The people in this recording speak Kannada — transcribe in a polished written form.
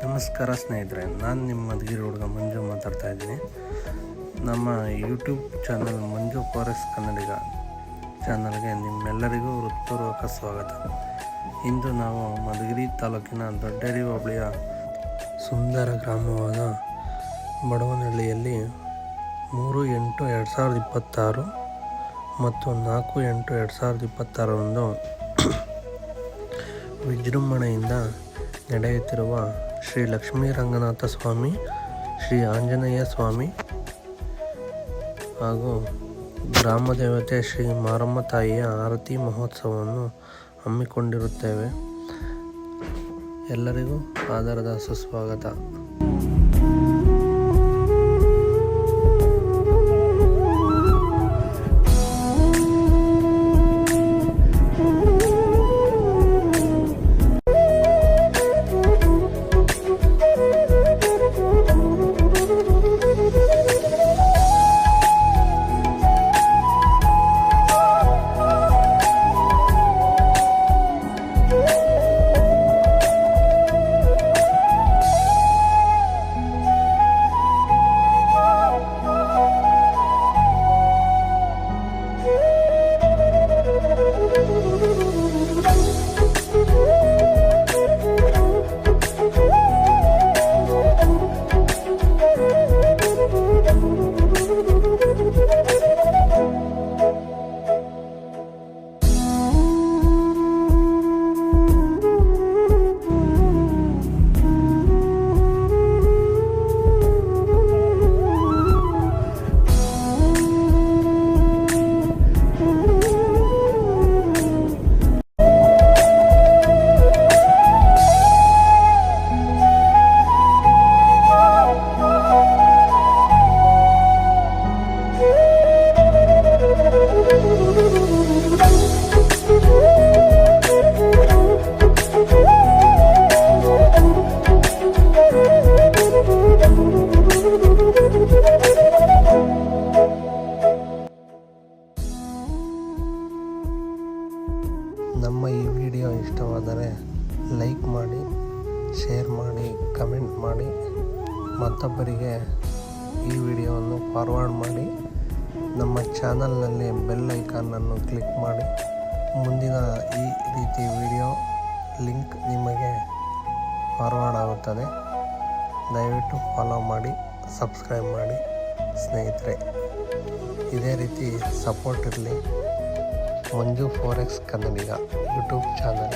ನಮಸ್ಕಾರ ಸ್ನೇಹಿತರೆ, ನಾನು ನಿಮ್ಮ ಮಧುಗಿರಿ ಹುಡುಗ ಮಂಜು ಮಾತಾಡ್ತಾ ಇದ್ದೀನಿ. ನಮ್ಮ ಯೂಟ್ಯೂಬ್ ಚಾನಲ್ ಮಂಜು ಫಾರೆಕ್ಸ್ ಕನ್ನಡಿಗ ಚಾನಲ್ಗೆ ನಿಮ್ಮೆಲ್ಲರಿಗೂ ಹೃತ್ಪೂರ್ವಕ ಸ್ವಾಗತ. ಇಂದು ನಾವು ಮಧುಗಿರಿ ತಾಲೂಕಿನ ದೊಡ್ಡೇರಿ ಹೋಬಳಿಯ ಸುಂದರ ಗ್ರಾಮವಾದ ಬಡವನಹಳ್ಳಿಯಲ್ಲಿ 3/8/2026 ಮತ್ತು 4/8/2026 ವಿಜೃಂಭಣೆಯಿಂದ ನಡೆಯುತ್ತಿರುವ ಶ್ರೀ ಲಕ್ಷ್ಮೀ ರಂಗನಾಥ ಸ್ವಾಮಿ, ಶ್ರೀ ಆಂಜನೇಯ ಸ್ವಾಮಿ ಹಾಗೂ ಗ್ರಾಮ ದೇವತೆ ಶ್ರೀ ಮಾರಮ್ಮ ತಾಯಿಯ ಆರತಿ ಮಹೋತ್ಸವವನ್ನು ಹಮ್ಮಿಕೊಂಡಿರುತ್ತೇವೆ. ಎಲ್ಲರಿಗೂ ಆದರದ ಸುಸ್ವಾಗತ. ನಮ್ಮ ಈ ವಿಡಿಯೋ ಇಷ್ಟವಾದರೆ ಲೈಕ್ ಮಾಡಿ, ಶೇರ್ ಮಾಡಿ, ಕಮೆಂಟ್ ಮಾಡಿ, ಮತ್ತೊಬ್ಬರಿಗೆ ಈ ವಿಡಿಯೋವನ್ನು ಫಾರ್ವರ್ಡ್ ಮಾಡಿ. ನಮ್ಮ ಚಾನಲ್ನಲ್ಲಿ ಬೆಲ್ ಐಕಾನನ್ನು ಕ್ಲಿಕ್ ಮಾಡಿ. ಮುಂದಿನ ಈ ರೀತಿ ವಿಡಿಯೋ ಲಿಂಕ್ ನಿಮಗೆ ಫಾರ್ವರ್ಡ್ ಆಗುತ್ತದೆ. ದಯವಿಟ್ಟು ಫಾಲೋ ಮಾಡಿ, ಸಬ್ಸ್ಕ್ರೈಬ್ ಮಾಡಿ ಸ್ನೇಹಿತರೆ. ಇದೇ ರೀತಿ ಸಪೋರ್ಟ್ ಇರಲಿ. ಮಂಜು ಫಾರೆಕ್ಸ್ ಕನ್ನಡಿಗ ಯೂಟ್ಯೂಬ್ ಚಾನಲ್.